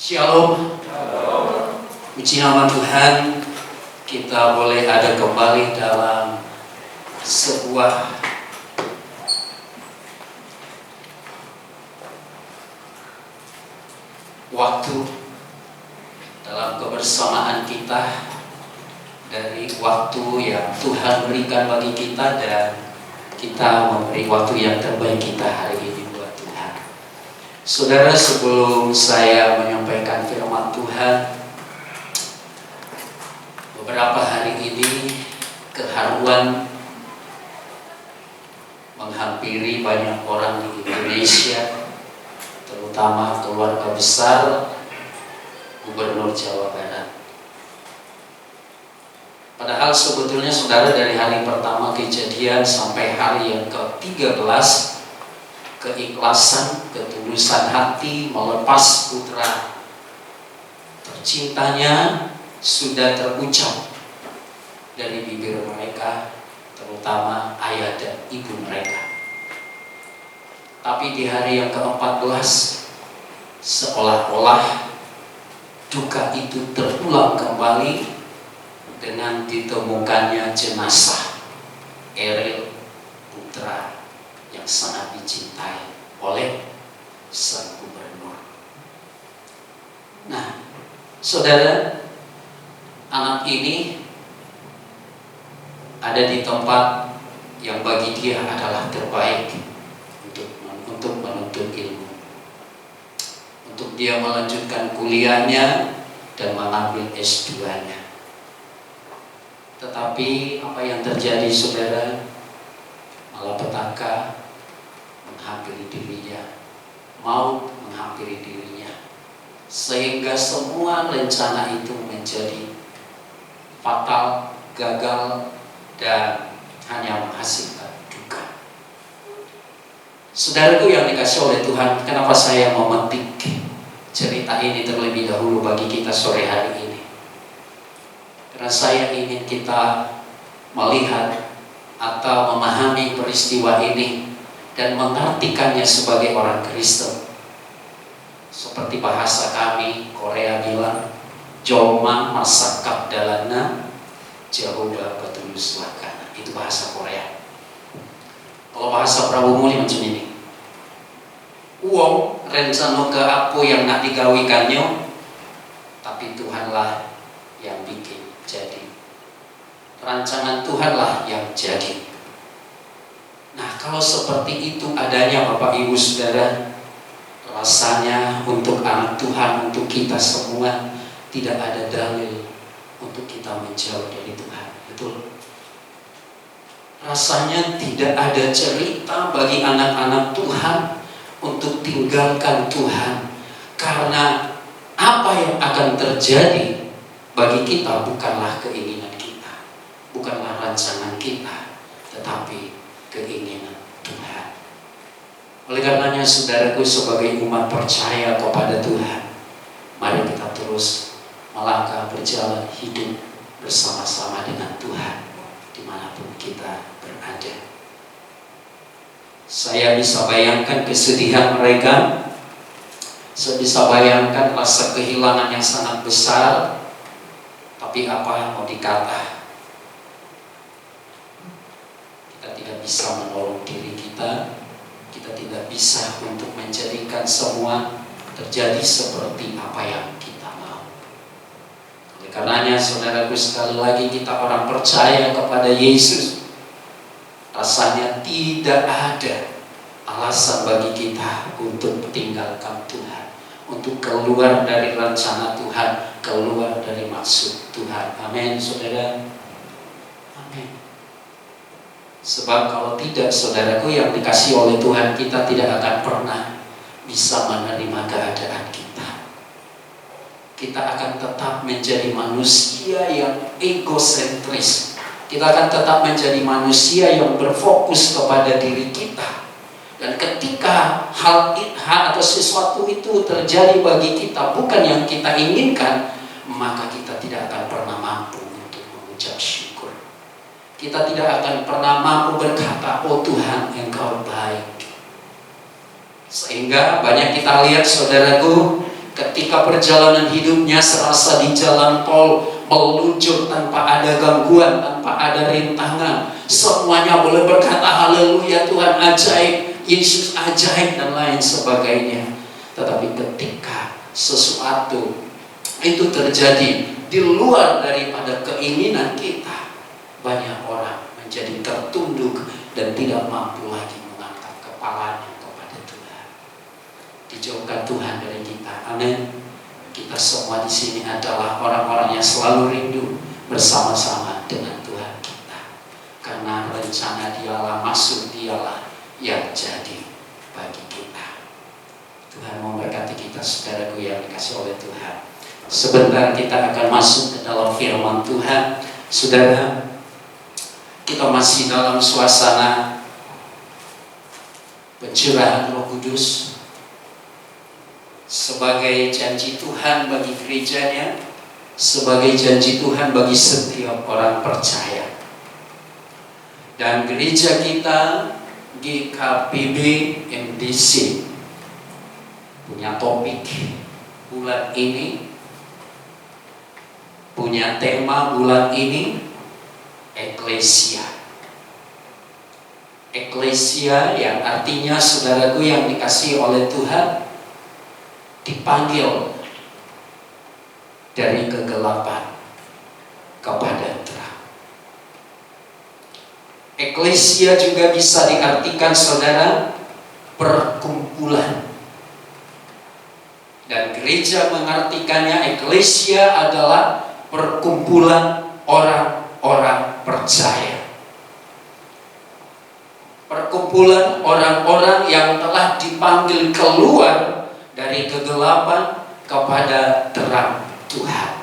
Shalom. Puji nama Tuhan, kita boleh ada kembali dalam sebuah waktu dalam kebersamaan kita dari waktu yang Tuhan berikan bagi kita, dan kita memberi waktu yang terbaik kita hari ini buat Tuhan. Saudara, sebelum saya menyampaikan firman Tuhan, beberapa hari ini keharuan menghampiri banyak orang di Indonesia, terutama keluarga besar Gubernur Jawa Barat. Padahal sebetulnya saudara, dari hari pertama kejadian sampai hari yang ke-13, keikhlasan, ketulusan hati melepas putra tercintanya sudah terucap dari bibir mereka, terutama ayah dan ibu mereka. Tapi di hari yang ke-14, seolah-olah duka itu terulang kembali dengan ditemukannya jenazah Eril, putra yang sangat dicintai oleh sang gubernur. Nah, saudara, anak ini ada di tempat yang bagi dia adalah terbaik untuk menuntut ilmu, untuk dia melanjutkan kuliahnya dan mengambil S2-nya. Tetapi apa yang terjadi, saudara? Malapetaka menghampiri dirinya, maut menghampiri dirinya, sehingga semua rencana itu menjadi fatal, gagal, dan hanya menghasilkan duka. Saudaraku yang dikasih oleh Tuhan, kenapa saya memetik cerita ini terlebih dahulu bagi kita sore hari ini? Karena saya ingin kita melihat atau memahami peristiwa ini dan mengartikannya sebagai orang Kristen. Seperti bahasa kami Korea bilang, Joma masakap dalana, Jehovah betulus lakana. Itu bahasa Korea. Kalau bahasa Prabu Muli macam ini, uang rencana ke apa yang nak digawikannya, tapi Tuhanlah yang bikin jadi. Rancangan Tuhanlah yang jadi. Nah, kalau seperti itu adanya Bapak Ibu Saudara, rasanya untuk anak Tuhan, untuk kita semua, tidak ada dalil untuk kita menjauh dari Tuhan. Betul? Rasanya tidak ada cerita bagi anak-anak Tuhan untuk tinggalkan Tuhan, karena apa yang akan terjadi bagi kita bukanlah keinginan kita, bukanlah rancangan kita, tetapi keinginan Tuhan. Oleh karenanya, saudaraku, sebagai umat percaya kepada Tuhan, mari kita terus melangkah, berjalan hidup bersama-sama dengan Tuhan dimanapun kita berada. Saya bisa bayangkan kesedihan mereka, saya bisa bayangkan rasa kehilangan yang sangat besar. Tapi apa mau dikata, kita tidak bisa menolong diri kita, kita tidak bisa untuk menjadikan semua terjadi seperti apa yang kita mau. Oleh karenanya, saudaraku, sekali lagi kita orang percaya kepada Yesus, rasanya tidak ada alasan bagi kita untuk meninggalkan Tuhan, untuk keluar dari rencana Tuhan, keluar dari maksud Tuhan. Amin, saudara. Amin. Sebab kalau tidak, saudaraku yang dikasih oleh Tuhan, kita tidak akan pernah bisa menerima keadaan kita. Kita akan tetap menjadi manusia yang egosentris. Kita akan tetap menjadi manusia yang berfokus kepada diri kita. Dan ketika hal atau sesuatu itu terjadi bagi kita bukan yang kita inginkan, maka kita tidak akan pernah mampu untuk mengucap syukur. Kita tidak akan pernah mampu berkata, oh Tuhan, Engkau baik. Sehingga banyak kita lihat, saudaraku, ketika perjalanan hidupnya serasa di jalan tol meluncur tanpa ada gangguan, tanpa ada rintangan. Semuanya boleh berkata haleluya, Tuhan ajaib, Yesus ajaib, dan lain sebagainya. Tetapi ketika sesuatu itu terjadi di luar daripada keinginan kita, banyak orang menjadi tertunduk dan tidak mampu lagi mengangkat kepalanya kepada Tuhan. Dijauhkan Tuhan dari kita. Amin. Kita semua di sini adalah orang-orang yang selalu rindu bersama-sama dengan Tuhan kita. Karena rencana Dialah, maksud Dialah yang jadi bagi kita. Tuhan memberkati kita, saudaraku yang dikasih oleh Tuhan. Sebentar kita akan masuk ke dalam firman Tuhan. Saudara, kita masih dalam suasana pencurahan Roh Kudus sebagai janji Tuhan bagi gerejanya, sebagai janji Tuhan bagi setiap orang percaya. Dan gereja kita GKPB MDC punya topik bulan ini, punya tema bulan ini, Eklesia. Eklesia yang artinya, saudaraku yang dikasihi oleh Tuhan, dipanggil dari kegelapan kepada terang. Eklesia juga bisa diartikan, saudara, perkumpulan. Dan gereja mengartikannya, eklesia adalah perkumpulan orang-orang percaya. Perkumpulan orang-orang yang telah dipanggil keluar dari kegelapan kepada terang Tuhan.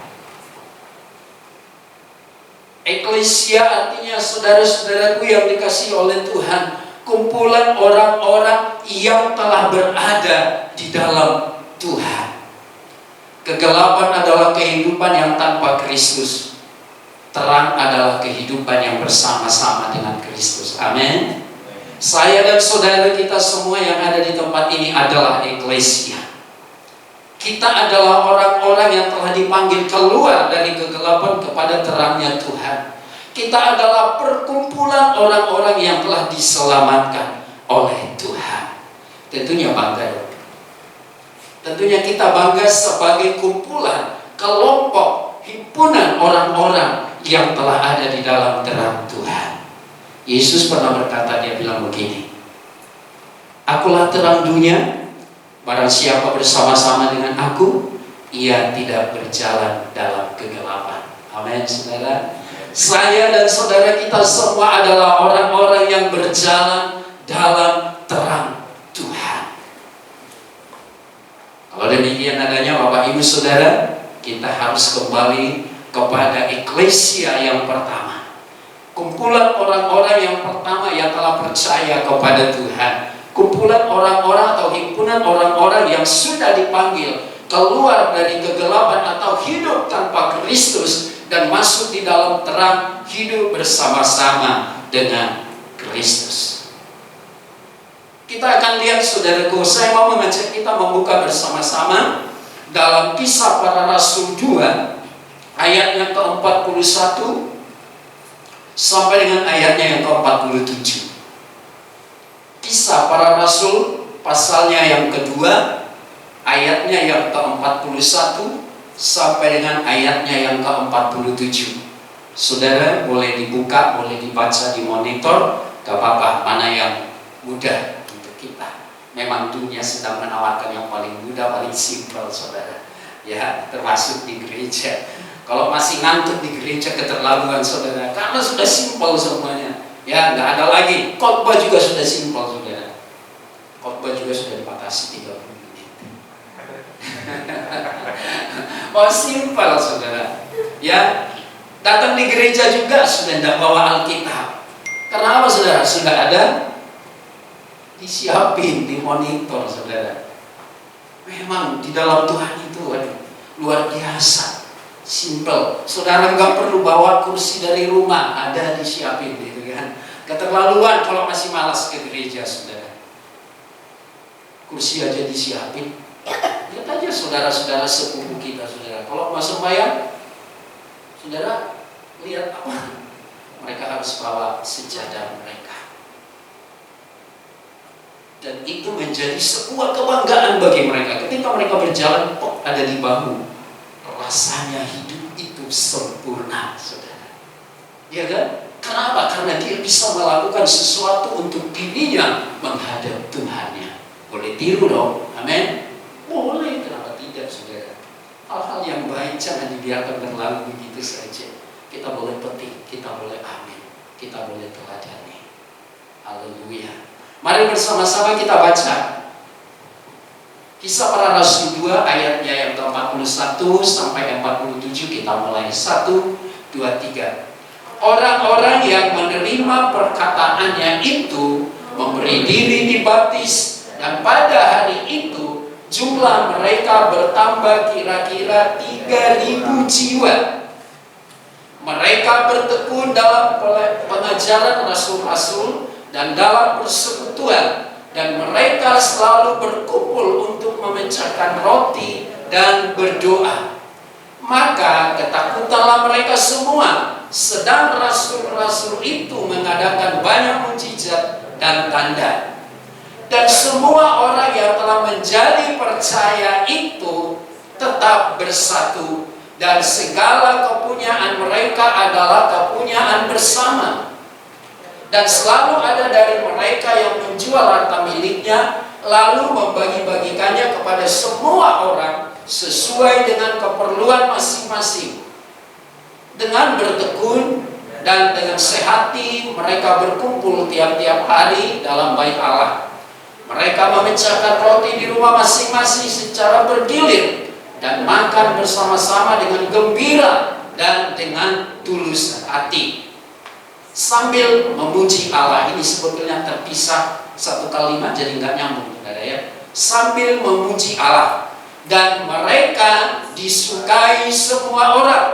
Eklesia artinya, saudara-saudaraku yang dikasihi oleh Tuhan, kumpulan orang-orang yang telah berada di dalam Tuhan. Kegelapan adalah kehidupan yang tanpa Kristus. Terang adalah kehidupan yang bersama-sama dengan Kristus. Amin. Saya dan saudara kita semua yang ada di tempat ini adalah eklesia. Kita adalah orang-orang yang telah dipanggil keluar dari kegelapan kepada terangnya Tuhan. Kita adalah perkumpulan orang-orang yang telah diselamatkan oleh Tuhan. Tentunya bangga. Tentunya kita bangga sebagai kumpulan, kelompok, himpunan orang-orang yang telah ada di dalam terang Tuhan. Yesus pernah berkata, dia bilang begini, "Akulah terang dunia, barang siapa bersama-sama dengan aku, ia tidak berjalan dalam kegelapan." Amin, saudara. Saya dan saudara kita semua adalah orang-orang yang berjalan dalam terang Tuhan. Kalau demikian adanya, Bapak Ibu Saudara, kita harus kembali kepada eklesia yang pertama. Kumpulan orang-orang yang pertama yang telah percaya kepada Tuhan. Kumpulan orang-orang atau himpunan orang-orang yang sudah dipanggil keluar dari kegelapan atau hidup tanpa Kristus dan masuk di dalam terang, hidup bersama-sama dengan Kristus. Kita akan lihat, saudaraku, saya mau mengajak kita membuka bersama-sama dalam Kisah Para Rasul 2 ayatnya ke-41 sampai dengan ayatnya yang ke-47. Kisah Para Rasul pasalnya yang kedua, ayatnya yang ke-41 sampai dengan ayatnya yang ke-47. Saudara boleh dibuka, boleh dibaca di monitor, gak apa-apa, mana yang mudah untuk kita. Memang dunia sedang menawarkan yang paling mudah, paling simpel, saudara. Ya, termasuk di gereja. Kalau masih ngantuk di gereja, keterlaluan, saudara, karena sudah simpel semuanya. Ya, nggak ada lagi. Khotbah juga sudah simpel, saudara. Khotbah juga sudah dibatasi 30 menit. Oh, simpel, saudara. Ya, datang di gereja juga sudah tidak bawa Alkitab. Karena apa, saudara? Sudah ada disiapin di monitor, saudara. Memang di dalam Tuhan itu luar biasa. Simple, saudara nggak perlu bawa kursi dari rumah, ada disiapin gitu kan. Keterlaluan kalau masih malas ke gereja, saudara. Kursi aja disiapin. Lihat aja, saudara-saudara sepupu kita, saudara. Kalau mau sembahyang, saudara lihat apa? Mereka harus bawa sejadah mereka. Dan itu menjadi sebuah kebanggaan bagi mereka. Ketika mereka berjalan, ada di bahu. Rasanya hidup itu sempurna, saudara. Iya kan? Kenapa? Karena dia bisa melakukan sesuatu untuk dirinya menghadap Tuhannya. Boleh tiru dong, amin? Boleh, kenapa tidak, saudara? Hal-hal yang baik jangan dibiarkan berlalu begitu saja. Kita boleh petik, kita boleh ambil, kita boleh teladani. Haleluya. Mari bersama-sama kita baca Kisah Para Rasul 2 ayatnya yang ke-41 sampai 47. Kita mulai 1, 2, 3. Orang-orang yang menerima perkataannya itu memberi diri dibaptis, dan pada hari itu jumlah mereka bertambah kira-kira 3.000 jiwa. Mereka bertekun dalam pengajaran rasul-rasul dan dalam persekutuan, dan mereka selalu berkumpul untuk memecahkan roti dan berdoa. Maka ketakutanlah mereka semua, sedang rasul-rasul itu mengadakan banyak mukjizat dan tanda. Dan semua orang yang telah menjadi percaya itu tetap bersatu, dan segala kepunyaan mereka adalah kepunyaan bersama. Dan selalu ada dari mereka yang menjual harta miliknya, lalu membagi-bagikannya kepada semua orang sesuai dengan keperluan masing-masing. Dengan bertekun dan dengan sehati mereka berkumpul tiap-tiap hari dalam bait Allah. Mereka memecahkan roti di rumah masing-masing secara bergilir dan makan bersama-sama dengan gembira dan dengan tulus hati, sambil memuji Allah. Ini sebetulnya terpisah satu kalimat jadi nggak nyambung, saudara ya. Sambil memuji Allah, dan mereka disukai semua orang,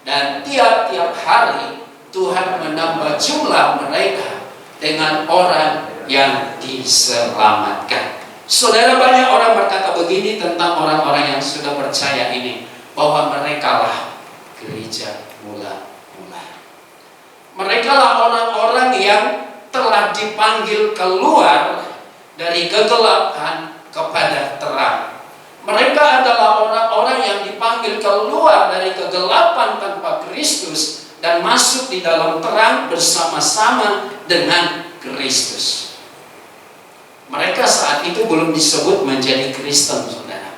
dan tiap-tiap hari Tuhan menambah jumlah mereka dengan orang yang diselamatkan. Saudara, banyak orang berkata begini tentang orang-orang yang sudah percaya ini, bahwa mereka lah gereja mula-mula. Mereka lah orang-orang yang telah dipanggil keluar dari kegelapan kepada terang. Mereka adalah orang-orang yang dipanggil keluar dari kegelapan tanpa Kristus dan masuk di dalam terang bersama-sama dengan Kristus. Mereka saat itu belum disebut menjadi Kristen, saudara.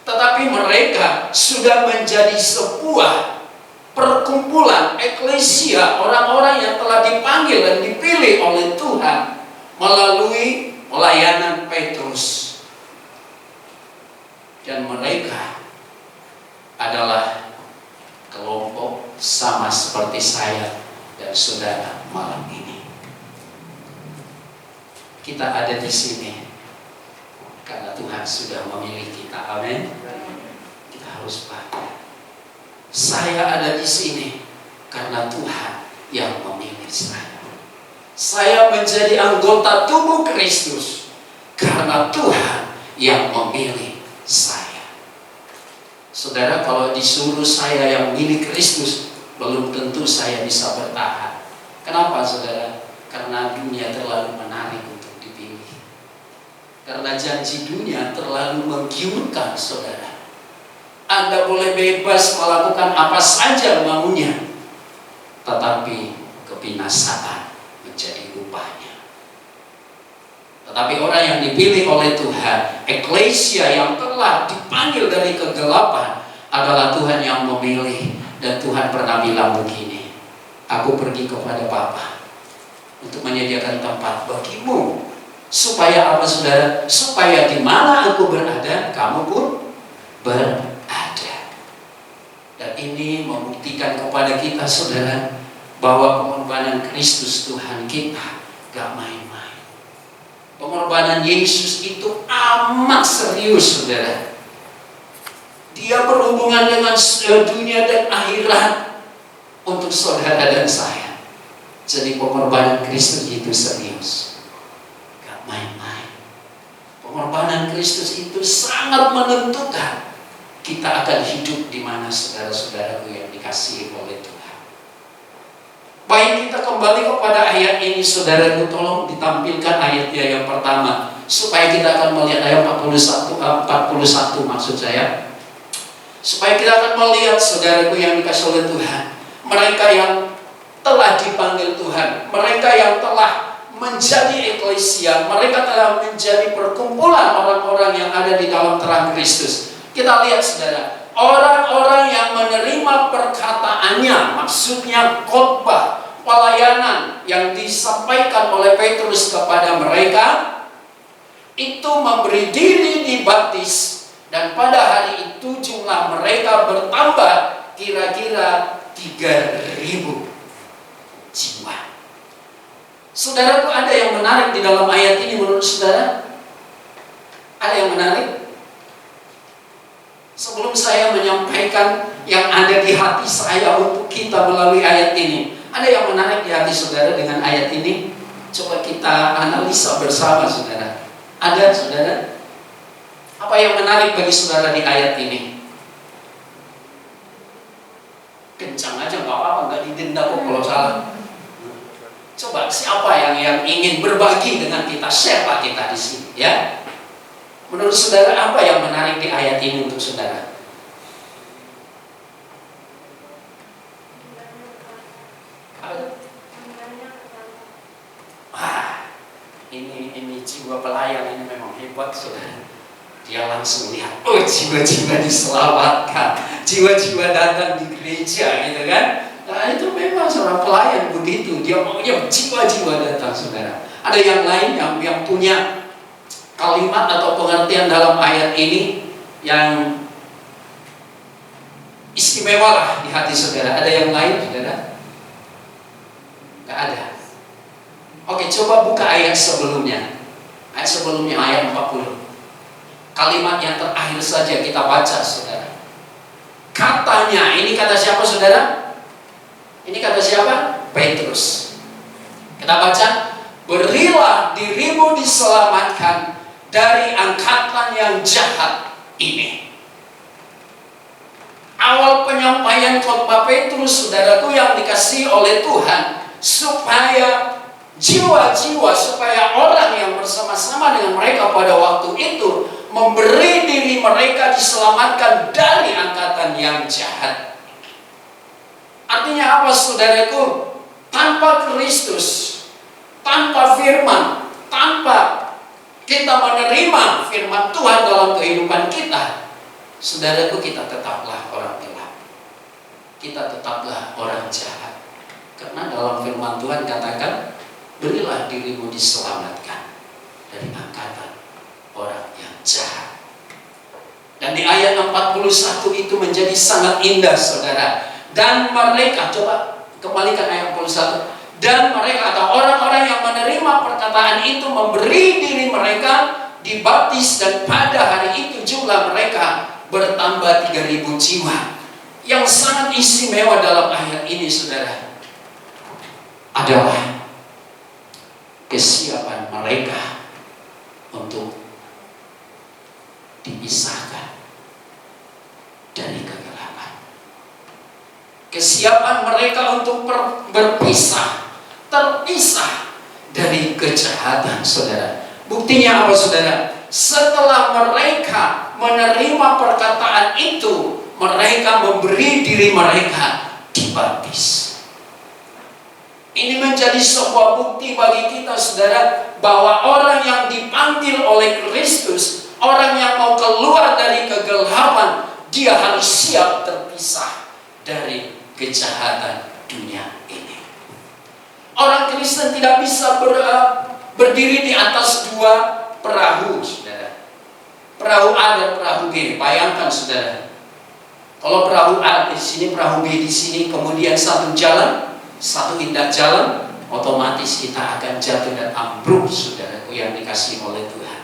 Tetapi mereka sudah menjadi sebuah perkumpulan eklesia, orang-orang yang telah dipanggil dan dipilih oleh Tuhan melalui pelayanan Petrus. Dan mereka adalah kelompok sama seperti saya dan saudara malam ini. Kita ada di sini karena Tuhan sudah memilih kita. Amin. Kita harus bangga. Saya ada di sini karena Tuhan yang memilih saya. Saya menjadi anggota tubuh Kristus karena Tuhan yang memilih saya. Saudara, kalau disuruh saya yang milik Kristus, belum tentu saya bisa bertahan. Kenapa, saudara? Karena dunia terlalu menarik untuk dipilih. Karena janji dunia terlalu menggiurkan, saudara. Anda boleh bebas melakukan apa saja maunya, tetapi kebinasaan menjadi upahnya. Tetapi orang yang dipilih oleh Tuhan, eklesia yang telah dipanggil dari kegelapan, adalah Tuhan yang memilih. Dan Tuhan pernah bilang begini, aku pergi kepada Bapa untuk menyediakan tempat bagimu. Supaya apa, saudara? Supaya di mana aku berada, kamu pun berada. Dan ini membuktikan kepada kita, saudara, bahwa pengorbanan Kristus Tuhan kita gak main-main. Pengorbanan Yesus itu amat serius, saudara. Dia berhubungan dengan dunia dan akhirat untuk saudara dan saya. Jadi pengorbanan Kristus itu serius, gak main-main. Pengorbanan Kristus itu sangat menentukan kita akan hidup di mana, saudara-saudaraku yang dikasihi oleh Tuhan. Baik, kita kembali kepada ayat ini, saudaraku. Tolong ditampilkan ayatnya yang pertama, supaya kita akan melihat ayat 41 maksud saya. Supaya kita akan melihat, saudaraku yang dikasihi oleh Tuhan, mereka yang telah dipanggil Tuhan, mereka yang telah menjadi eklesia, mereka telah menjadi perkumpulan orang-orang yang ada di dalam terang Kristus. Kita lihat, saudara, orang-orang yang menerima perkataannya, maksudnya khotbah, pelayanan yang disampaikan oleh Petrus kepada mereka, itu memberi diri dibaptis. Dan pada hari itu jumlah mereka bertambah kira-kira 3.000 jiwa. Saudaraku, ada yang menarik di dalam ayat ini menurut saudara? Ada yang menarik? Sebelum saya menyampaikan yang ada di hati saya untuk kita melalui ayat ini, ada yang menarik di hati saudara dengan ayat ini? Coba kita analisa bersama, saudara. Ada, saudara? Apa yang menarik bagi saudara di ayat ini? Kencang aja, nggak apa-apa, nggak didenda kok kalau salah. Coba siapa yang ingin berbagi dengan kita, siapa kita di sini, ya? Menurut saudara, apa yang menarik di ayat ini untuk saudara? Ini jiwa pelayan ini memang hebat, saudara. Dia langsung lihat, oh, jiwa-jiwa diselamatkan, jiwa-jiwa datang di gereja, gitu kan? Nah, itu memang seorang pelayan begitu. Dia maunya jiwa-jiwa datang, saudara. Ada yang lain yang punya kalimat atau pengertian dalam ayat ini yang istimewa lah di hati saudara. Ada yang lain, saudara? Gak ada. Oke, coba buka ayat sebelumnya. Ayat sebelumnya, ayat 40. Kalimat yang terakhir saja kita baca, saudara. Katanya, ini kata siapa, saudara? Ini kata siapa? Petrus. Kita baca, berilah dirimu diselamatkan dari angkatan yang jahat ini. Awal penyampaian khotbah Petrus, saudaraku yang dikasihi oleh Tuhan, supaya jiwa-jiwa, supaya orang yang bersama-sama dengan mereka pada waktu itu memberi diri mereka diselamatkan dari angkatan yang jahat. Artinya apa, saudaraku? Tanpa Kristus, tanpa firman, tanpa kita menerima firman Tuhan dalam kehidupan kita, saudaraku, kita tetaplah orang gelap. Kita tetaplah orang jahat. Karena dalam firman Tuhan katakan, berilah dirimu diselamatkan dari angkatan orang yang jahat. Dan di ayat 41 itu menjadi sangat indah, saudara. Dan mereka, coba kembalikan ayat 41. Dan mereka, atau orang-orang yang menerima perkataan itu, memberi diri mereka dibaptis, dan pada hari itu jumlah mereka bertambah 3.000 jiwa. Yang sangat istimewa dalam ayat ini, saudara, adalah kesiapan mereka untuk dipisahkan dari kegelapan. Kesiapan mereka untuk berpisah, terpisah dari kejahatan, saudara. Buktinya apa, saudara? Setelah mereka menerima perkataan itu, mereka memberi diri mereka dibaptis. Ini menjadi sebuah bukti bagi kita, saudara, bahwa orang yang dipanggil oleh Kristus, orang yang mau keluar dari kegelapan, dia harus siap terpisah dari kejahatan dunia ini. Orang Kristen tidak bisa berdiri di atas dua perahu, saudara. Perahu A dan perahu B. Bayangkan, saudara, kalau perahu A di sini, perahu B di sini, kemudian satu jalan, satu tindak jalan, otomatis kita akan jatuh dan ambruk, saudaraku yang dikasihi oleh Tuhan.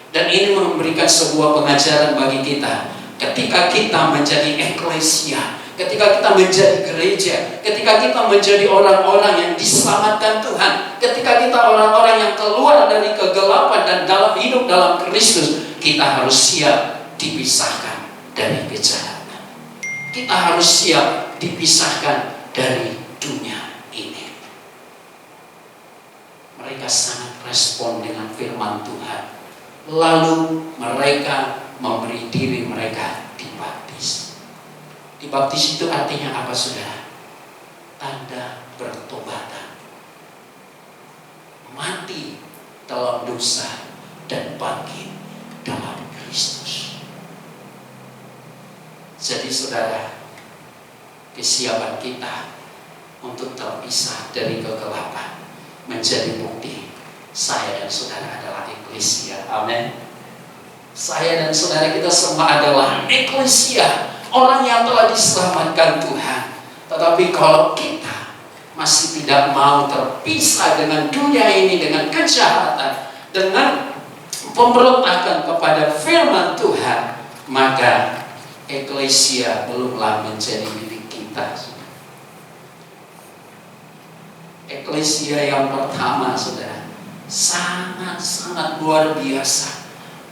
Dan ini memberikan sebuah pengajaran bagi kita. Ketika kita menjadi eklesia, ketika kita menjadi gereja, ketika kita menjadi orang-orang yang diselamatkan Tuhan, ketika kita orang-orang yang keluar dari kegelapan dan dalam hidup dalam Kristus, kita harus siap dipisahkan dari kejahatan. Kita harus siap dipisahkan dari dunia ini. Mereka sangat respon dengan firman Tuhan. Lalu mereka memberi diri mereka dibaptis. Dibaptis itu artinya apa, saudara? Tanda pertobatan. Mati dalam dosa dan bangkit dalam Kristus. Jadi saudara, kesiapan kita untuk terpisah dari kegelapan menjadi bukti saya dan saudara adalah eklesia. Amin. Saya dan saudara kita semua adalah eklesia, orang yang telah diselamatkan Tuhan. Tetapi kalau kita masih tidak mau terpisah dengan dunia ini, dengan kejahatan, dengan pemberontakan kepada firman Tuhan, maka eklesia belumlah menjadi milik kita. Eklesia yang pertama, saudara, sangat-sangat luar biasa.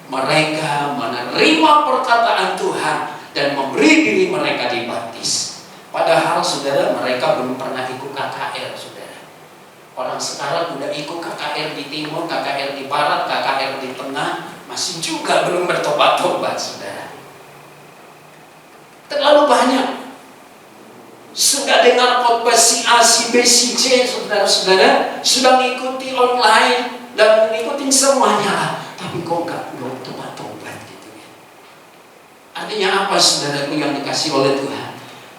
Mereka menerima perkataan Tuhan dan memberi diri mereka dibaptis. Padahal saudara, mereka belum pernah ikut KKR, saudara. Orang sekarang udah ikut KKR di timur, KKR di barat, KKR di tengah, masih juga belum bertobat-tobat, saudara. Terlalu banyak. Sudah dengar khotbah si A, si B, si C, saudara-saudara, sudah mengikuti online dan mengikuti semuanya, tapi kok nggak tobat-tobat gitu ya. Artinya apa, saudaraku yang dikasih oleh Tuhan?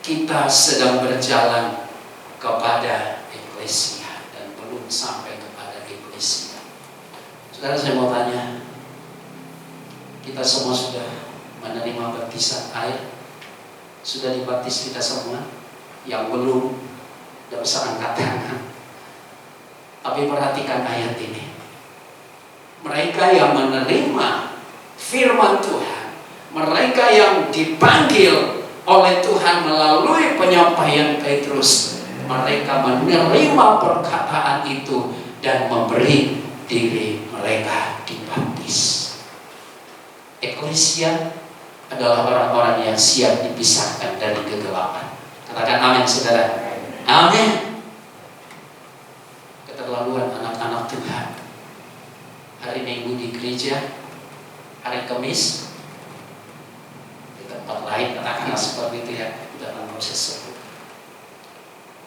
Kita sedang berjalan kepada eklesia dan belum sampai kepada eklesia. Saudara, saya mau tanya, kita semua sudah menerima baptisan air? Sudah dibaptis kita semua? Yang belum, tidak usah angkat tangan. Tapi perhatikan ayat ini. Mereka yang menerima firman Tuhan, mereka yang dipanggil oleh Tuhan melalui penyampaian Petrus, mereka menerima perkataan itu dan memberi diri mereka dibaptis. Eklesia adalah orang-orang yang siap dipisahkan dari kegelapan. Katakan amin, saudara. Amin. Keterlaluan anak-anak Tuhan. Hari Minggu di gereja, hari Kamis di tempat lain, katakanlah seperti itu ya, dalam proses sebut.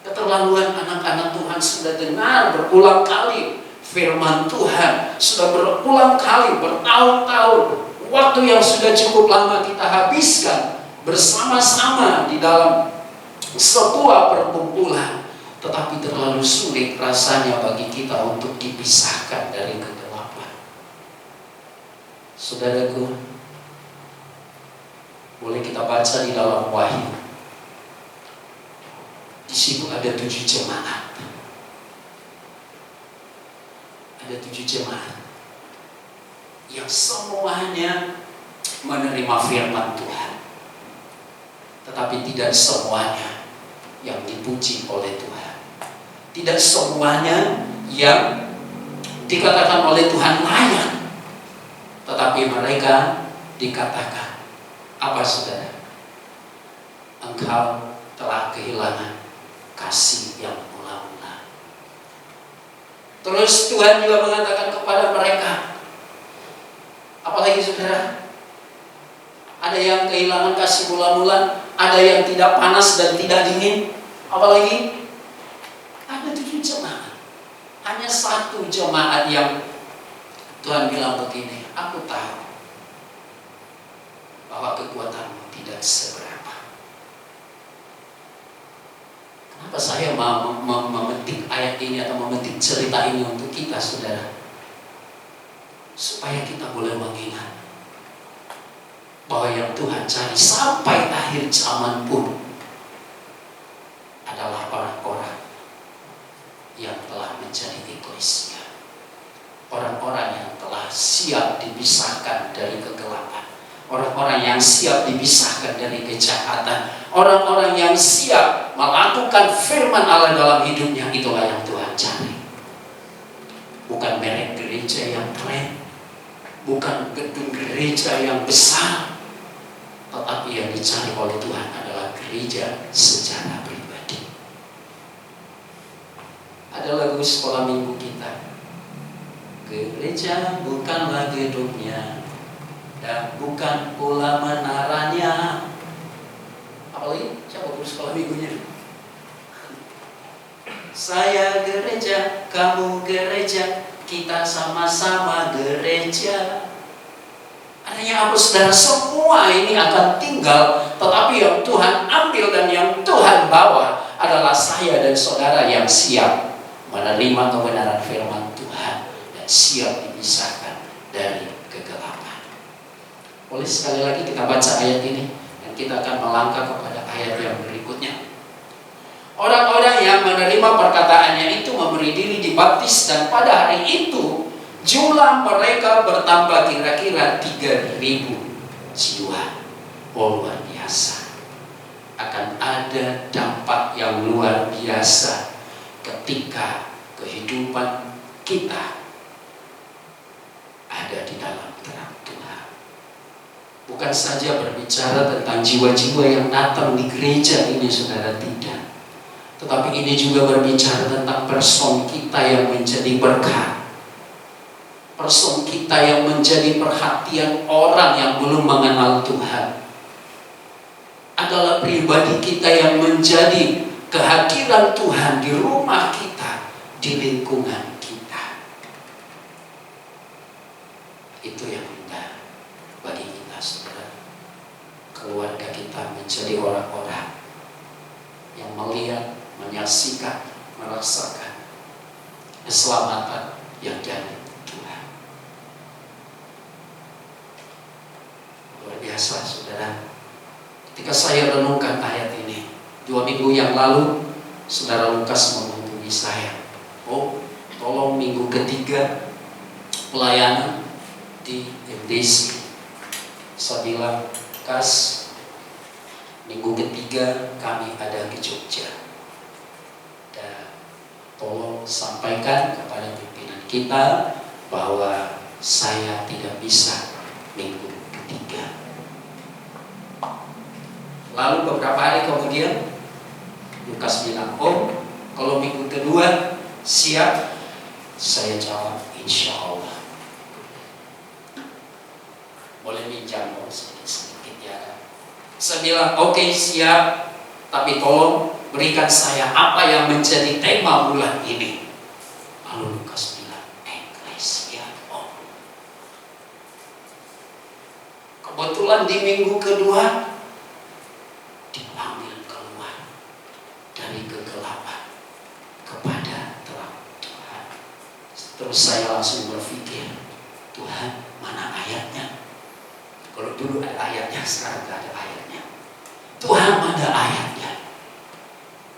Keterlaluan anak-anak Tuhan sudah dengar berulang kali firman Tuhan, sudah berulang kali, bertahun-tahun, waktu yang sudah cukup lama kita habiskan bersama-sama di dalam sebuah perkumpulan, tetapi terlalu sulit rasanya bagi kita untuk dipisahkan dari kegelapan. Saudaraku, boleh kita baca di dalam Wahyu. Di situ ada 7 jemaat. Ada 7 jemaat yang semuanya menerima firman Tuhan, tetapi tidak semuanya yang dipuji oleh Tuhan. Tidak semuanya yang dikatakan oleh Tuhan layak, tetapi mereka dikatakan apa, saudara? Engkau telah kehilangan kasih yang mula-mula. Terus Tuhan juga mengatakan kepada mereka, apalagi saudara? Ada yang kehilangan kasih mula-mula, ada yang tidak panas dan tidak dingin. Apalagi ada 7 jemaat. Hanya 1 jemaat yang Tuhan bilang begini, aku tahu bahwa kekuatanmu tidak seberapa. Kenapa saya mau memetik ayat ini atau memetik cerita ini untuk kita, saudara? Supaya kita boleh mengingat bahwa yang Tuhan cari sampai akhir zaman pun adalah orang-orang yang telah menjadi eklesia, orang-orang yang telah siap dipisahkan dari kegelapan, orang-orang yang siap dipisahkan dari kejahatan, orang-orang yang siap melakukan firman Allah dalam hidupnya. Itulah yang Tuhan cari. bukan merek gereja yang keren, bukan gedung gereja yang besar, tetapi yang dicari oleh Tuhan adalah gereja secara pribadi. Ada lagu sekolah minggu kita, gereja bukanlah gedungnya dan bukan pula menaranya. Apalagi siapa guru sekolah minggunya? Saya gereja, kamu gereja, kita sama-sama gereja. Artinya apa saudara? Semua ini akan tinggal, tetapi yang Tuhan ambil dan yang Tuhan bawa adalah saya dan saudara yang siap menerima kebenaran firman Tuhan dan siap dipisahkan dari kegelapan. Boleh sekali lagi kita baca ayat ini dan kita akan melangkah kepada ayat yang berikutnya. Orang-orang yang menerima perkataannya itu memberi diri dibaptis, dan pada hari itu jumlah mereka bertambah kira-kira 3.000 jiwa. Oh, luar biasa. Akan ada dampak yang luar biasa ketika kehidupan kita ada di dalam terang Tuhan. Bukan saja berbicara tentang jiwa-jiwa yang datang di gereja ini, saudara, tidak. Tetapi ini juga berbicara tentang person kita yang menjadi berkat, person kita yang menjadi perhatian orang yang belum mengenal Tuhan, adalah pribadi kita yang menjadi kehadiran Tuhan di rumah kita, di lingkungan kita. Itu yang indah bagi kita, saudara. Keluarga kita menjadi orang-orang yang melihat, menyaksikan, merasakan keselamatan yang dari Tuhan. Luar biasa, saudara. Ketika saya renungkan ayat ini 2 minggu yang lalu, saudara Lukas menghubungi saya. Oh, tolong minggu ketiga pelayanan di MDC. Saya bilang, Kas, minggu ketiga kami ada di Jogja. Tolong sampaikan kepada pimpinan kita bahwa saya tidak bisa minggu ketiga. Lalu beberapa hari kemudian Lukas bilang, oh, kalau minggu kedua siap? Saya jawab, insya Allah. Boleh minjam sedikit ya. Saya bilang, oke, siap, tapi tolong berikan saya apa yang menjadi tema bulan ini. Lalu Lukas bilang, Eklesia. Oh. Kebetulan di minggu kedua dipanggil keluar dari kegelapan kepada terang Tuhan. Terus saya langsung berpikir, Tuhan, mana ayatnya? Kalau dulu ada ayatnya, sekarang tidak ada ayatnya. Tuhan, mana ayatnya?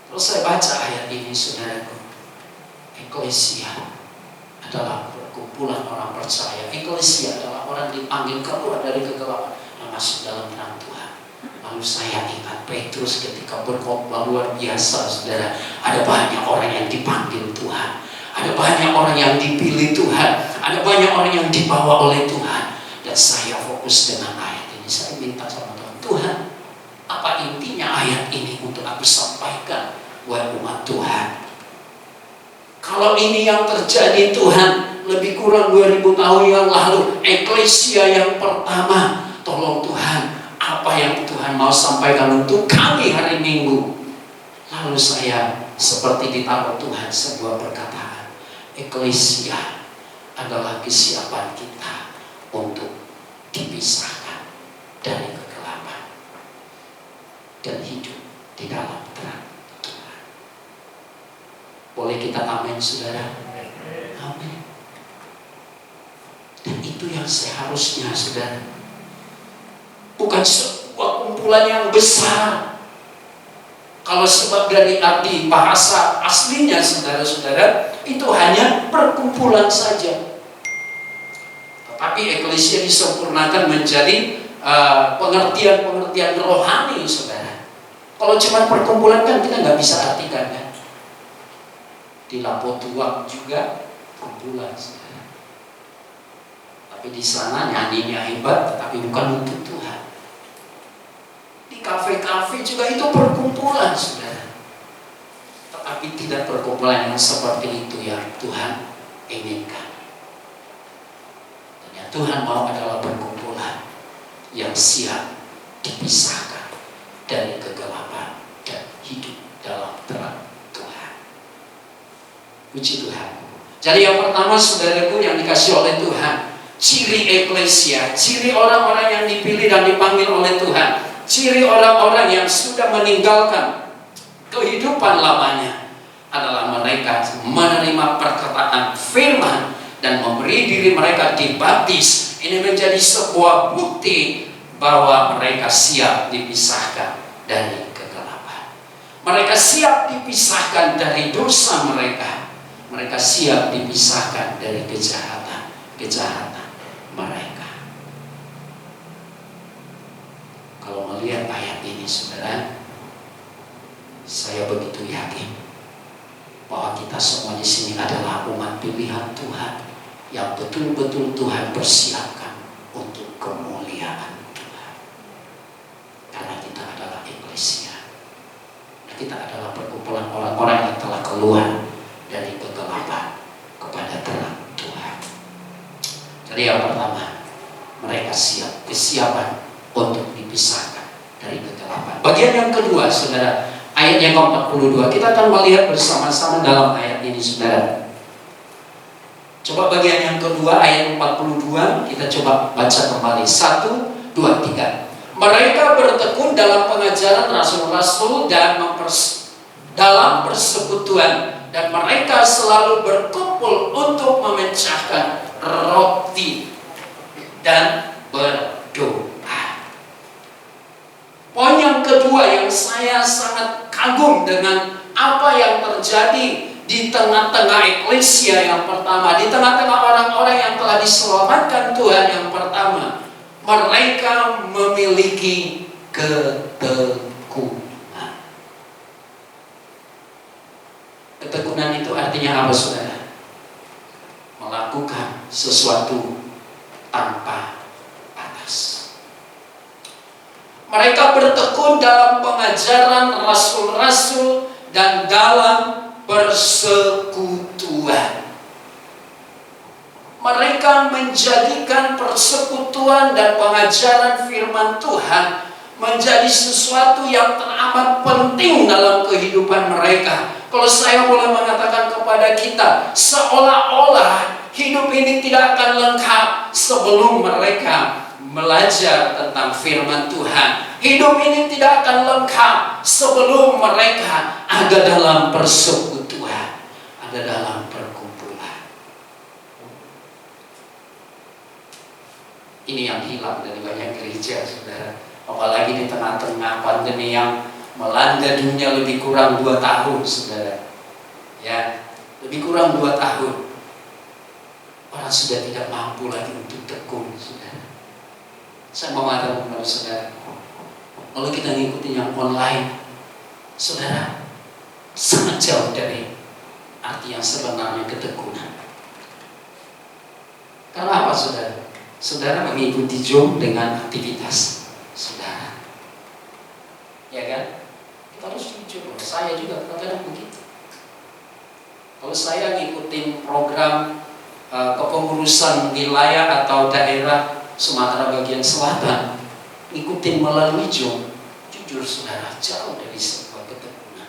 Terus saya baca ayat ini, saudaraku. Eklesia adalah perkumpulan orang percaya. Eklesia adalah orang dipanggil keluar dari kegelapan dan masuk dalam terang Tuhan. Lalu saya ingat Petrus ketika berkhotbah luar biasa, saudara. Ada banyak orang yang dipanggil Tuhan. Ada banyak orang yang dipilih Tuhan. Ada banyak orang yang dibawa oleh Tuhan. Dan saya fokus dengan ayat ini. Saya minta sama Tuhan, Tuhan, apa intinya ayat ini untuk aku sampaikan buat umat Tuhan? Kalau ini yang terjadi, Tuhan, lebih kurang 2000 tahun yang lalu, eklesia yang pertama, tolong Tuhan, apa yang Tuhan mau sampaikan untuk kami hari Minggu? Lalu saya seperti ditaruh Tuhan sebuah perkataan, eklesia adalah kesiapan kita untuk dipisahkan dari kegelapan dan hidup di dalam terang Tuhan. Boleh kita amin, saudara? Amin. Dan itu yang seharusnya, saudara. Bukan sebuah kumpulan yang besar. Kalau sebab dari arti bahasa aslinya, saudara-saudara, itu hanya perkumpulan saja. Tetapi eklesia disempurnakan menjadi pengertian-pengertian rohani, saudara. Kalau cuma perkumpulan kan kita nggak bisa artikan, kan? Di Lampau Tuang juga perkumpulan, saudara. Tapi di sana nyanyinya hebat, tetapi bukan untuk Tuhan. Di kafe-kafe juga itu perkumpulan, saudara. Tetapi tidak perkumpulan yang seperti itu yang Tuhan inginkan. Dan yang Tuhan mau adalah perkumpulan yang siap dipisahkan dari kegelapan dan hidup dalam terang Tuhan. Puji Tuhan. Jadi yang pertama, saudaraku, yang dikasih oleh Tuhan, ciri eklesia, ciri orang-orang yang dipilih dan dipanggil oleh Tuhan, ciri orang-orang yang sudah meninggalkan kehidupan lamanya adalah mereka menerima perkataan firman dan memberi diri mereka dibaptis. Ini menjadi sebuah bukti bahwa mereka siap dipisahkan dari kegelapan. Mereka siap dipisahkan dari dosa mereka. Mereka siap dipisahkan dari kejahatan mereka. Kalau melihat ayat ini, saudara, saya begitu yakin bahwa kita semua di sini adalah umat pilihan Tuhan yang betul-betul Tuhan persiapkan untuk kemuliaan Tuhan. Karena kita adalah eklesia. Kita adalah perkumpulan orang-orang yang telah keluar dari kegelapan kepada terang Tuhan. Jadi yang pertama, mereka siap, kesiapan untuk dipisahkan dari kegelapan. Bagian yang kedua, saudara, ayat yang ke-42, kita akan melihat bersama-sama dalam ayat ini, saudara. Coba bagian yang kedua, ayat 42, kita coba baca kembali. 1, 2, 3. Mereka bertekun dalam pengajaran rasul-rasul dan dalam persekutuan, dan mereka selalu berkumpul untuk memecahkan roti dan berdoa. Poin yang kedua yang saya sangat kagum dengan apa yang terjadi di tengah-tengah eklesia yang pertama, di tengah-tengah orang-orang yang telah diselamatkan Tuhan yang pertama, mereka memiliki ketekunan. Ketekunan itu artinya apa, saudara? Melakukan sesuatu tanpa batas. Mereka bertekun dalam pengajaran rasul-rasul dan dalam persekutuan. Mereka menjadikan persekutuan dan pengajaran firman Tuhan menjadi sesuatu yang teramat penting dalam kehidupan mereka. Kalau saya boleh mengatakan kepada kita, seolah-olah hidup ini tidak akan lengkap sebelum mereka belajar tentang firman Tuhan. Hidup ini tidak akan lengkap sebelum mereka ada dalam persekutuan, ada dalam perkumpulan. Ini yang hilang dari banyak gereja, saudara. Apalagi di tengah-tengah pandemi yang melanda dunia lebih kurang 2 tahun, saudara. Ya, lebih kurang 2 tahun. Orang sudah tidak mampu lagi untuk tekun, saudara. Saya mau mengatakan kepada saudara, kalau kita ngikutin yang online, saudara, sangat jauh dari arti yang sebenarnya ketekunan. Karena apa, saudara? Saudara mengikuti Zoom dengan aktivitas saudara, ya kan? Kita harus jujur, saya juga kadang-kadang begitu. Kalau saya ngikutin program kepengurusan wilayah atau daerah Sumatera bagian selatan, ngikutin melalui Zoom, jujur saudara, jauh dari sebuah ketekunan.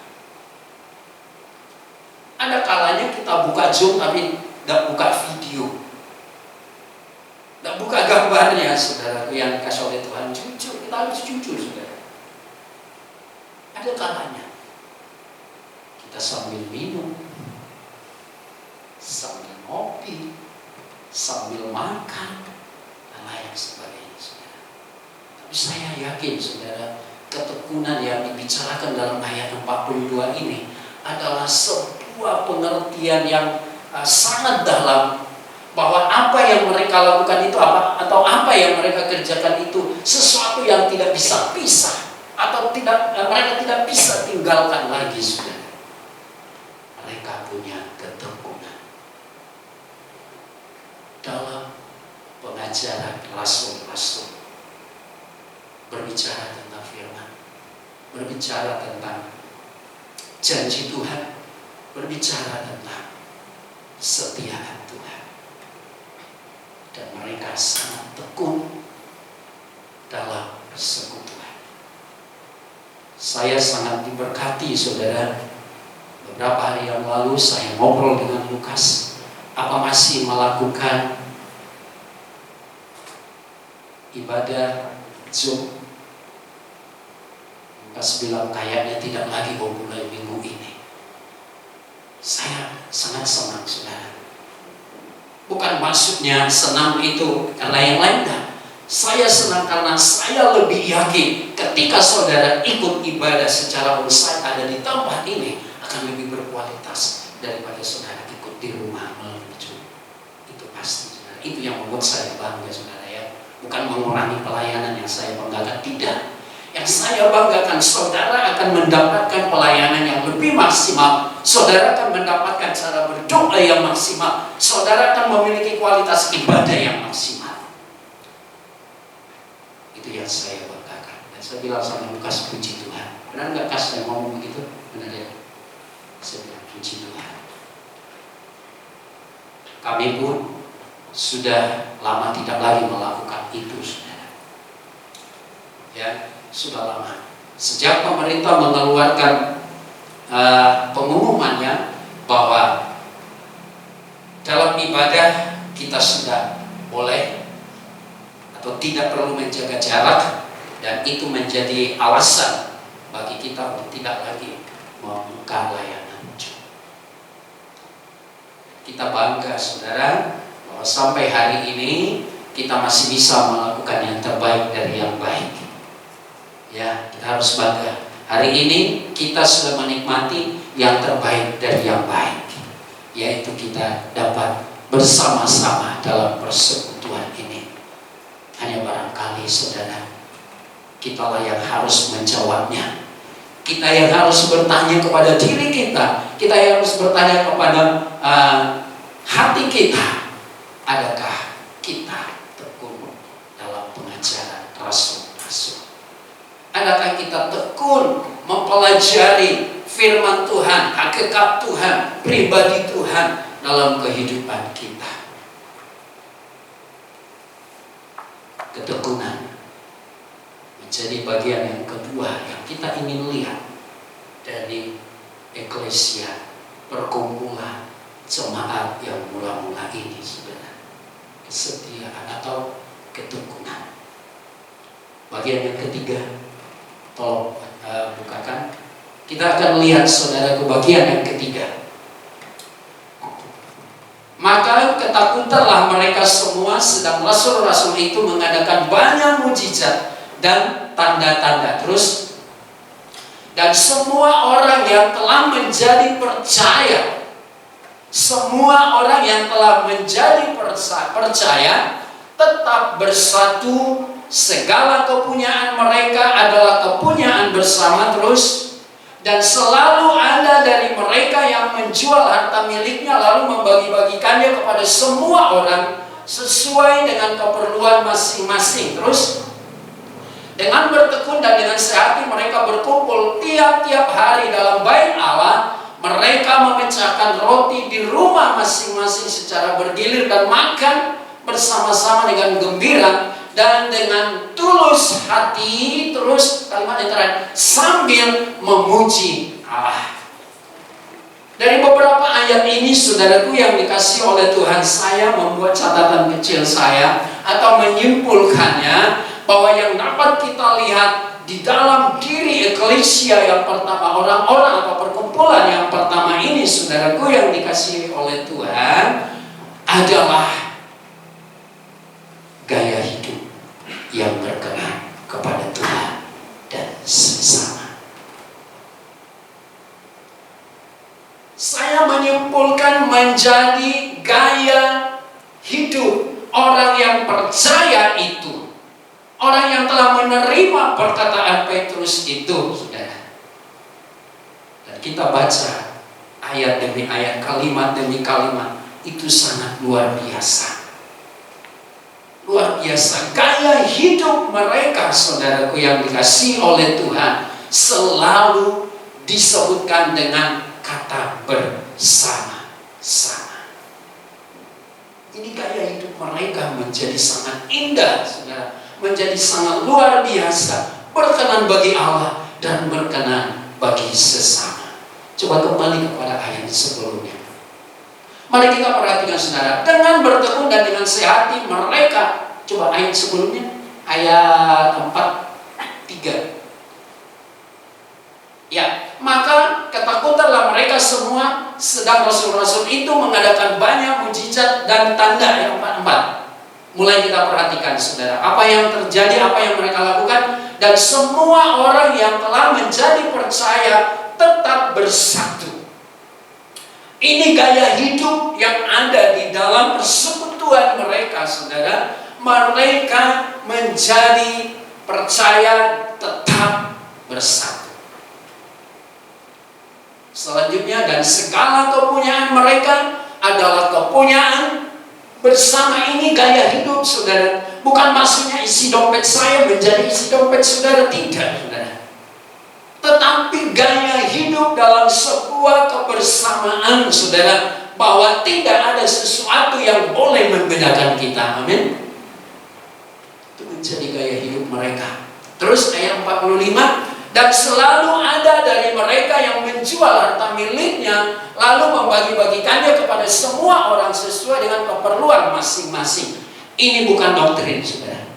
Ada kalanya kita buka Zoom tapi tidak buka video, tidak buka gambarnya, saudara, yang dikasih oleh Tuhan. Jujur, kita harus jujur, saudara. Ada kalanya kita sambil minum, sambil ngopi, sambil makan, dan lain sebagainya, saudara. Tapi saya yakin, saudara, ketekunan yang dibicarakan dalam ayat 42 ini adalah sebuah pengertian yang sangat dalam, bahwa apa yang mereka lakukan itu atau apa yang mereka kerjakan itu sesuatu yang tidak bisa pisah atau mereka tidak bisa tinggalkan lagi, saudara. Mereka punya ketekunan. dalam pengajaran rasul-rasul. Berbicara tentang firman, berbicara tentang janji Tuhan, berbicara tentang kesetiaan Tuhan. Dan mereka sangat tekun dalam persekutuan. Saya sangat diberkati, saudara. Beberapa hari yang lalu saya ngobrol dengan Lukas. Apa masih melakukan ibadah Zoom? Lukas bilang kayaknya tidak lagi mulai minggu ini. Saya sangat senang, saudara. Bukan maksudnya senang itu karena yang lain, enggak. Saya senang karena saya lebih yakin ketika saudara ikut ibadah secara on-site ada di tempat ini akan lebih berkualitas daripada saudara ikut di rumah melalui Zoom. Itu pasti, saudara. Itu yang membuat saya bangga, saudara, ya. Bukan mengurangi pelayanan yang saya banggakan, tidak. Yang saya banggakan, saudara akan mendapatkan pelayanan yang lebih maksimal. Saudara akan mendapatkan cara berdoa yang maksimal. Saudara akan memiliki kualitas ibadah yang maksimal. Itu yang saya banggakan. Dan saya bilang sama Lukas, puji Tuhan. Benar nggak Kas saya ngomong begitu? Benar ya? Saya bilang puji Tuhan. Kami pun sudah lama tidak lagi melakukan itu, saudara. Ya, sudah lama. Sejak pemerintah mengeluarkan pengumumannya bahwa dalam ibadah kita sudah boleh atau tidak perlu menjaga jarak, dan itu menjadi alasan bagi kita untuk tidak lagi membuka layanan. Kita bangga, saudara, bahwa sampai hari ini kita masih bisa melakukan yang terbaik dari yang baik. Ya, kita harus bangga. Hari ini kita sudah menikmati yang terbaik dari yang baik, yaitu kita dapat bersama-sama dalam persekutuan ini. Hanya barangkali, saudara, kitalah yang harus menjawabnya. Kita yang harus bertanya kepada diri kita. Kita yang harus bertanya kepada hati kita. Adakah kita tekun dalam pengajaran rasul-rasul? Adakah kita tekun mempelajari firman Tuhan, hakikat Tuhan, pribadi Tuhan dalam kehidupan kita? Ketekunan menjadi bagian yang kedua yang kita ingin lihat dari eklesia, perkumpulan jemaat yang mula-mula ini, saudara. Kesetiaan atau ketekunan. Bagian yang ketiga, tolong bukakan. Kita akan lihat, saudara, ke bagian yang ketiga. Maka ketakutanlah mereka semua, sedang rasul-rasul itu mengadakan banyak mujizat dan tanda-tanda. Terus, dan semua orang yang telah menjadi percaya, semua orang yang telah menjadi percaya tetap bersatu. Segala kepunyaan mereka adalah kepunyaan bersama. Terus, dan selalu ada dari mereka yang menjual harta miliknya lalu membagi-bagikannya kepada semua orang sesuai dengan keperluan masing-masing. Terus, dengan bertekun dan dengan sehati mereka berkumpul tiap-tiap hari dalam bait Allah. Mereka memecahkan roti di rumah masing-masing secara bergilir dan makan bersama-sama dengan gembira dan dengan tulus hati. Terus kalimat yang terakhir, sambil memuji Allah. Dari beberapa ayat ini, saudaraku yang dikasihi oleh Tuhan, saya membuat catatan kecil saya atau menyimpulkannya bahwa yang dapat kita lihat di dalam diri eklesia yang pertama, orang-orang atau perkumpulan yang pertama ini, saudaraku yang dikasihi oleh Tuhan, adalah gaya hidup yang berkenan kepada Tuhan dan sesama. Saya menyimpulkan menjadi gaya hidup orang yang percaya itu, orang yang telah menerima perkataan Petrus itu, saudara. Dan kita baca ayat demi ayat, kalimat demi kalimat, itu sangat luar biasa. Luar biasa, gaya hidup mereka, saudaraku yang dikasihi oleh Tuhan, selalu disebutkan dengan kata bersama-sama. Ini gaya hidup mereka menjadi sangat indah, saudara, menjadi sangat luar biasa, berkenan bagi Allah dan berkenan bagi sesama. Coba kembali kepada ayat sebelumnya. Mari kita perhatikan, saudara, dengan bertekun dan dengan sehati mereka. Coba ayat sebelumnya, ayat 4:3. Ya, maka ketakutanlah mereka semua, sedang rasul-rasul itu mengadakan banyak mujizat dan tanda. Yang 4:4. Mulai kita perhatikan, saudara, apa yang terjadi, apa yang mereka lakukan, dan semua orang yang telah menjadi percaya tetap bersatu. Ini gaya hidup yang ada di dalam persekutuan mereka, saudara. Mereka menjadi percaya tetap bersatu. Selanjutnya, dan segala kepunyaan mereka adalah kepunyaan bersama. Ini gaya hidup, saudara. Bukan maksudnya isi dompet saya menjadi isi dompet saudara, tidak, saudara. Tetapi gaya hidup dalam sebuah kebersamaan, saudara, bahwa tidak ada sesuatu yang boleh membedakan kita. Amin. Itu menjadi gaya hidup mereka. Terus ayat 45, dan selalu ada dari mereka yang menjual harta miliknya, lalu membagi-bagikannya kepada semua orang sesuai dengan keperluan masing-masing. Ini bukan doktrin, saudara.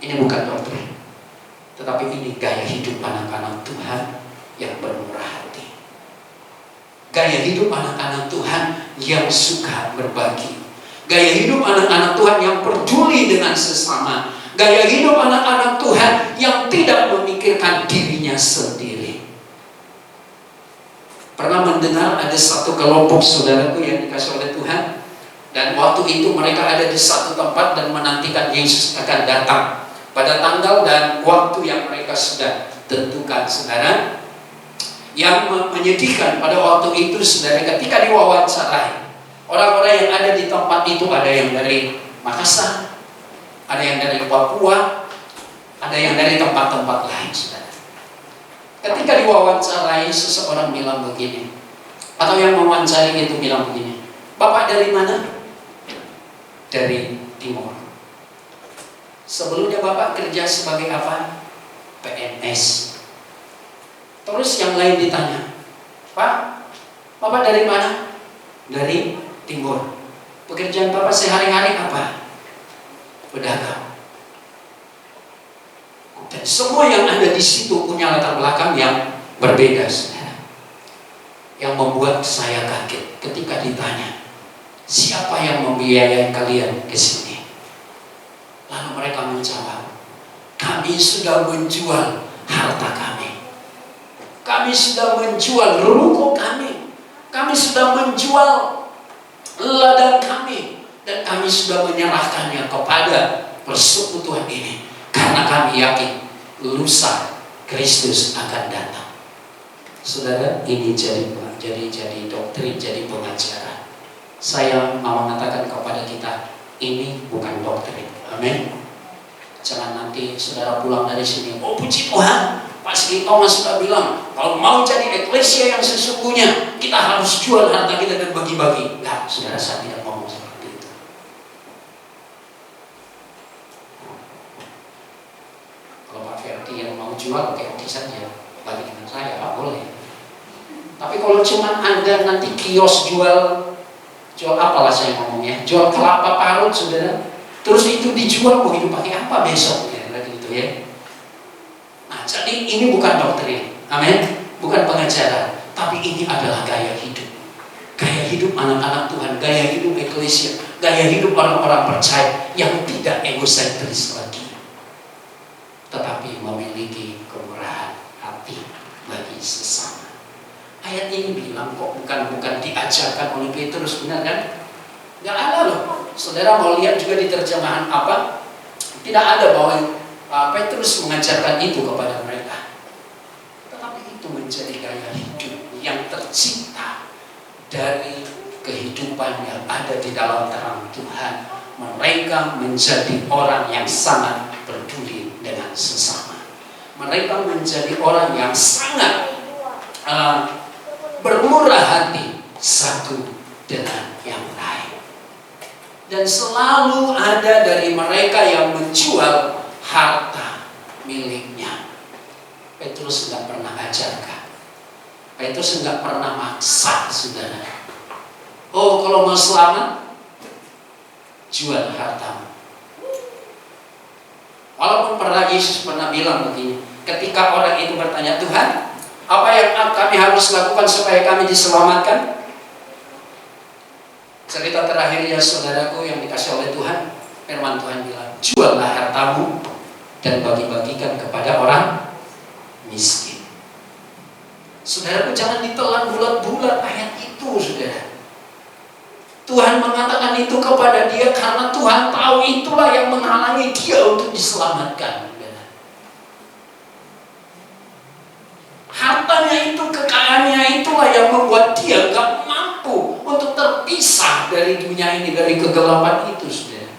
Ini bukan doktrin. Tetapi ini gaya hidup anak-anak Tuhan yang bermurah hati. Gaya hidup anak-anak Tuhan yang suka berbagi. Gaya hidup anak-anak Tuhan yang peduli dengan sesama. Gaya hidup anak-anak Tuhan yang tidak memikirkan dirinya sendiri. Pernah mendengar ada satu kelompok saudaraku yang dikasih oleh Tuhan, dan waktu itu mereka ada di satu tempat dan menantikan Yesus akan datang pada tanggal dan waktu yang mereka sudah tentukan, saudara. Yang menyedihkan pada waktu itu, saudara, ketika diwawancarai, orang-orang yang ada di tempat itu ada yang dari Makassar, ada yang dari Papua, ada yang dari tempat-tempat lain, saudara. Ketika diwawancarai, seseorang bilang begini, atau yang mewawancari itu bilang begini, Bapak dari mana? Dari Timur. Sebelumnya Bapak kerja sebagai apa? PNS. Terus yang lain ditanya, Pak, Bapak dari mana? Dari Timur. Pekerjaan Bapak sehari-hari apa? Pedagang. Dan semua yang ada di situ punya latar belakang yang berbeda, saudara. Yang membuat saya kaget ketika ditanya, siapa yang membiayai kalian ke sini? Lalu mereka menjawab, kami sudah menjual harta kami. Kami sudah menjual ruko kami. Kami sudah menjual ladang kami. Dan kami sudah menyerahkannya kepada persekutuan ini. Karena kami yakin lusa Kristus akan datang. Saudara, ini jadi doktrin, jadi pengajaran. Saya mau mengatakan kepada kita, ini bukan doktrin. Amin. Jangan nanti saudara pulang dari sini, oh puji Tuhan, Pastor Thomas sudah bilang, kalau mau jadi eklesia yang sesungguhnya, kita harus jual harta kita dan bagi-bagi. Nah, saudara, saya tidak ngomong seperti itu. Kalau Pak Ferdi yang mau jual, oke saja, bagi dengan saya, Pak, boleh. Tapi kalau cuma Anda nanti kios jual apalah saya ngomongnya, jual kelapa parut, saudara, terus itu dijual, mau hidup pakai apa besok, ya, gitu ya. Nah, jadi ini bukan doktrin, amin, bukan pengajaran, tapi ini adalah gaya hidup. Gaya hidup anak-anak Tuhan, gaya hidup eklesia, gaya hidup orang-orang percaya yang tidak egosentris lagi, tetapi memiliki kemurahan hati bagi sesama. Ayat ini bilang kok bukan diajarkan oleh Petrus, benar kan? Nggak ada loh. Saudara mau lihat juga di terjemahan apa? Tidak ada bahwa Petrus mengajarkan itu kepada mereka. Tetapi itu menjadi gaya hidup yang tercipta dari kehidupan yang ada di dalam terang Tuhan, mereka menjadi orang yang sangat peduli dengan sesama. Mereka menjadi orang yang sangat bermurah hati satu dengan yang lain. Dan selalu ada dari mereka yang menjual harta miliknya. Petrus tidak pernah ajarkan. Petrus tidak pernah maksa, saudara. Oh, kalau mau selamat, jual hartamu. Walaupun pernah Yesus pernah bilang begini, ketika orang itu bertanya, Tuhan, apa yang kami harus lakukan supaya kami diselamatkan? Cerita terakhirnya saudaraku yang dikasih oleh Tuhan, firman Tuhan bilang, juallah hartamu dan bagi-bagikan kepada orang miskin. Saudaraku, jangan ditelan bulat-bulat ayat itu, saudara. Tuhan mengatakan itu kepada dia karena Tuhan tahu itulah yang menghalangi dia untuk diselamatkan. Hartanya itu, kekayaannya itulah yang membuat dia gak mampu untuk terpisah dari dunia ini, dari kegelapan itu, saudara.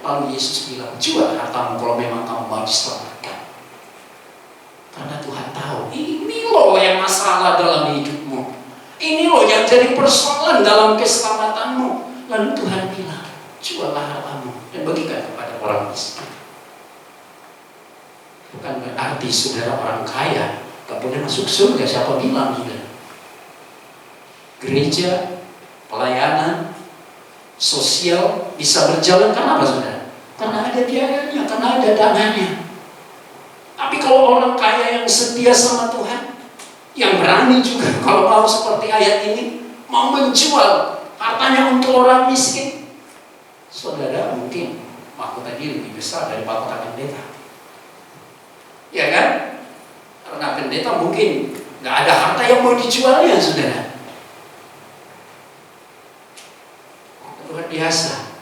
Lalu Yesus bilang, jual hartamu kalau memang kamu mau diselamatkan. Karena Tuhan tahu, ini loh yang masalah dalam hidupmu. Ini loh yang jadi persoalan dalam keselamatanmu. Lalu Tuhan bilang, juallah hartamu dan bagikan kepada orang miskin. Bukan berarti saudara orang kaya gak boleh masuk surga. Siapa bilang, saudara? Gereja, pelayanan, sosial bisa berjalan karena apa, saudara? Karena ada biayanya, karena ada dananya. Tapi kalau orang kaya yang setia sama Tuhan, yang berani juga kalau mau seperti ayat ini, mau menjual hartanya untuk orang miskin, saudara, mungkin mahkota dia lebih besar dari mahkota pendeta. Ya kan? Karena pendeta mungkin gak ada harta yang mau dijualnya, saudara. Luar biasa.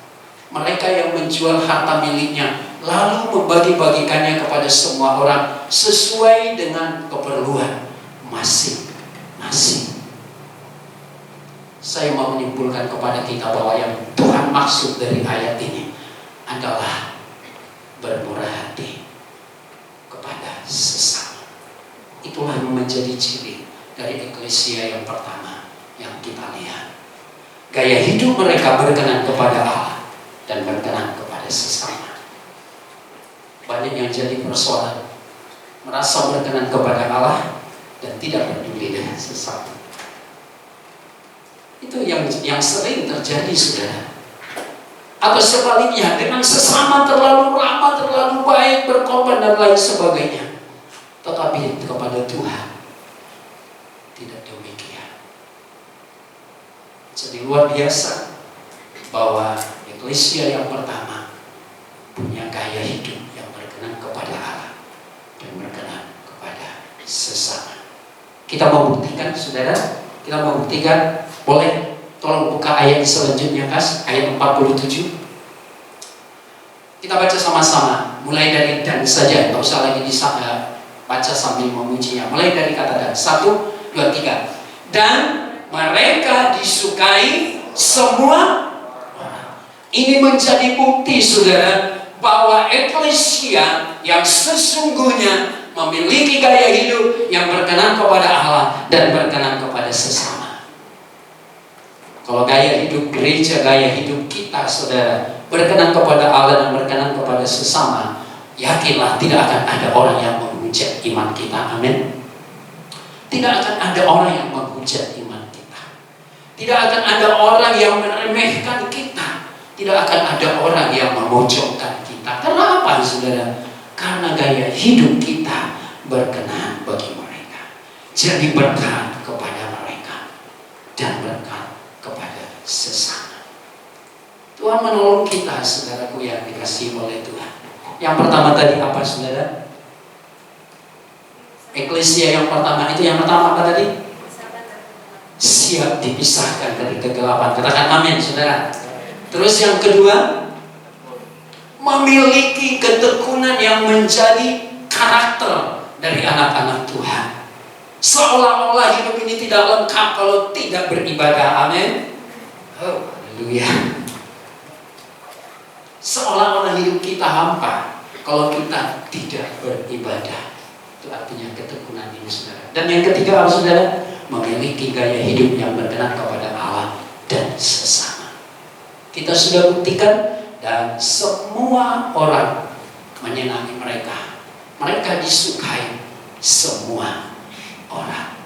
Mereka yang menjual harta miliknya lalu membagi-bagikannya kepada semua orang sesuai dengan keperluan masing-masing. Saya mau menyimpulkan kepada kita bahwa yang Tuhan maksud dari ayat ini adalah bermurah hati kepada sesama. Itulah yang menjadi ciri dari eklesia yang pertama yang kita lihat. Gaya hidup mereka berkenan kepada Allah dan berkenan kepada sesama. Banyak yang jadi persoalan, merasa berkenan kepada Allah dan tidak peduli dengan sesama. Itu yang sering terjadi, saudara. Atau sebaliknya, dengan sesama terlalu ramah, terlalu baik, berkorban dan lain sebagainya. Tetapi kepada Tuhan tidak demikian. Jadi luar biasa bahwa eklesia yang pertama punya gaya hidup yang berkenan kepada Allah dan berkenan kepada sesama. Kita mau buktikan, saudara. Kita mau buktikan. Boleh tolong buka ayat selanjutnya, Kas, ayat 47. Kita baca sama-sama. Mulai dari dan saja, tak usah lagi baca sambil memujinya. Mulai dari kata dan. 1, 2, 3. Dan mereka disukai semua. Ini menjadi bukti, saudara, bahwa eklesia yang sesungguhnya memiliki gaya hidup yang berkenan kepada Allah dan berkenan kepada sesama. Kalau gaya hidup gereja, gaya hidup kita, saudara, berkenan kepada Allah dan berkenan kepada sesama, yakinlah tidak akan ada orang yang menghujat iman kita. Amin. Tidak akan ada orang yang menghujat iman kita. Tidak akan ada orang yang meremehkan kita. Tidak akan ada orang yang memojokkan kita. Karena apa, saudara? Karena gaya hidup kita berkenan bagi mereka. Jadi berkat kepada mereka dan berkat kepada sesama. Tuhan menolong kita, saudaraku yang dikasihi oleh Tuhan. Yang pertama tadi apa, saudara? Eklesia yang pertama itu, yang pertama apa tadi? Siap dipisahkan dari kegelapan. Katakan amin, saudara. Terus yang kedua, memiliki ketekunan yang menjadi karakter dari anak-anak Tuhan. Seolah-olah hidup ini tidak lengkap kalau tidak beribadah. Amin. Oh, haleluya. Seolah-olah hidup kita hampa kalau kita tidak beribadah. Itu artinya ketekunan ini, saudara. Dan yang ketiga, saudara, memiliki gaya hidup yang berkenan kepada Allah dan sesama. Kita sudah buktikan, dan semua orang menyenangi mereka. Mereka disukai semua orang.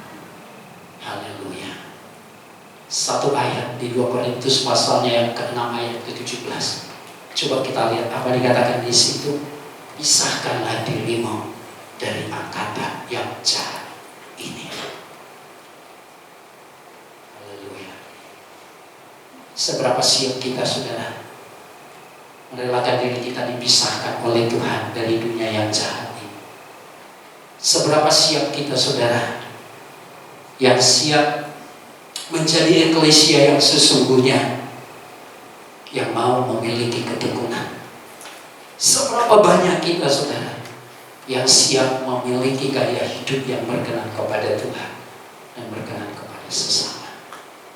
Haleluya. Satu ayat di 2 Korintus pasalnya yang ke-6 ayat ke-17. Coba kita lihat apa dikatakan di situ. Pisahkanlah dirimu dari angkatan yang jahat ini. Haleluya. Seberapa siap kita, saudara, merelakan diri kita dipisahkan oleh Tuhan dari dunia yang jahat ini? Seberapa siap kita, saudara, yang siap menjadi eklesia yang sesungguhnya, yang mau memiliki ketekunan? Seberapa banyak kita, saudara, yang siap memiliki gaya hidup yang berkenan kepada Tuhan dan berkenan kepada sesama?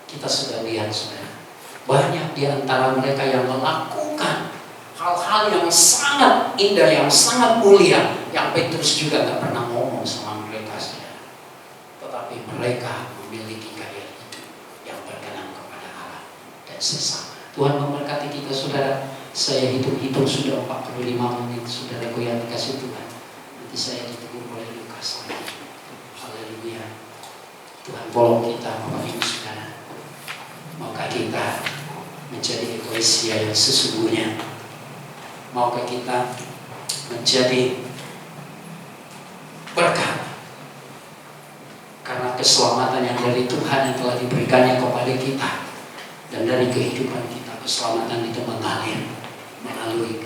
Kita sudah lihat, saudara, banyak di antara mereka yang melakukan hal-hal yang sangat indah, yang sangat mulia, yang Petrus juga gak pernah ngomong sama mereka, saudara. Tetapi mereka memiliki gaya hidup yang berkenan kepada Allah dan sesama. Tuhan memberkati kita, saudara. Saya hitung-hitung sudah 45 menit, saudaraku yang dikasih Tuhan. Nanti saya ditegur oleh Lukas lagi. Haleluya. Tuhan tolong kita, Bapak Ibu saudara. Maukah kita menjadi eklesia yang sesungguhnya? Maukah kita menjadi berkat karena keselamatan yang dari Tuhan yang telah diberikannya kepada kita, dan dari kehidupan kita keselamatan itu mengalir melalui